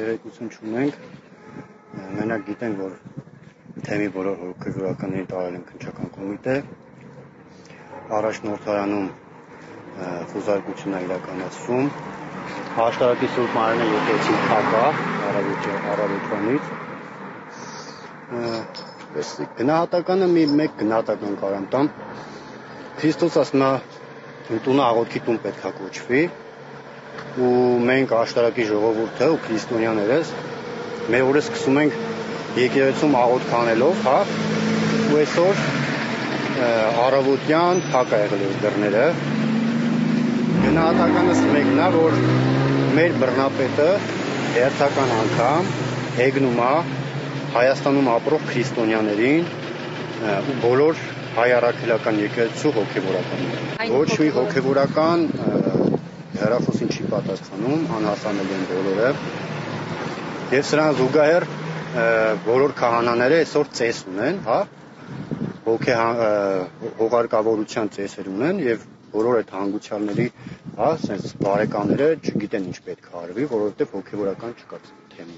Երեկություն չունենք, մենակ գիտենք, որ թեմի բոլոր հոգևորականների տարել են քննչական կոմիտե, առաջնորդարանում խուզարկություն է իրականացվում, Աշտարակի Սուրբ Մարինե եկեղեցի փակա առավոտվանից, գնահատականը մեկ գնահատական կարամ տամ, Քրիստոս ասում է տունը աղոթքի տուն պետք է կոչվի, ու մենք աշտարակի ժողովուրդը ու քրիստոնյաներս մեր օրը սկսում ենք եկեղեցում աղոթք անելով, ու այսօր առավոտյան փակ է եղել դռները։ Գնահատականս մեկն է, որ մեր բռնապետը հերթական անգամ հեգնում է Հայաստանում ապրող քրիստոնյաներին ու բոլոր հայ առաքելական եկեղեցու հոգևորականներին։ Ոչ մի հոգևորական հեռախոսին չի պատասխանում, անհասանելի են բոլորը, և սրան զուգահեռ բոլոր քահանաները այսօր ծես ունեն, հոգարկավորության ծեսեր ունեն, և բոլոր այդ հանգուցյալների բարեկամները չգիտեն ինչ պետք է արվի, որովհետև հոգևորական չկա թեմի։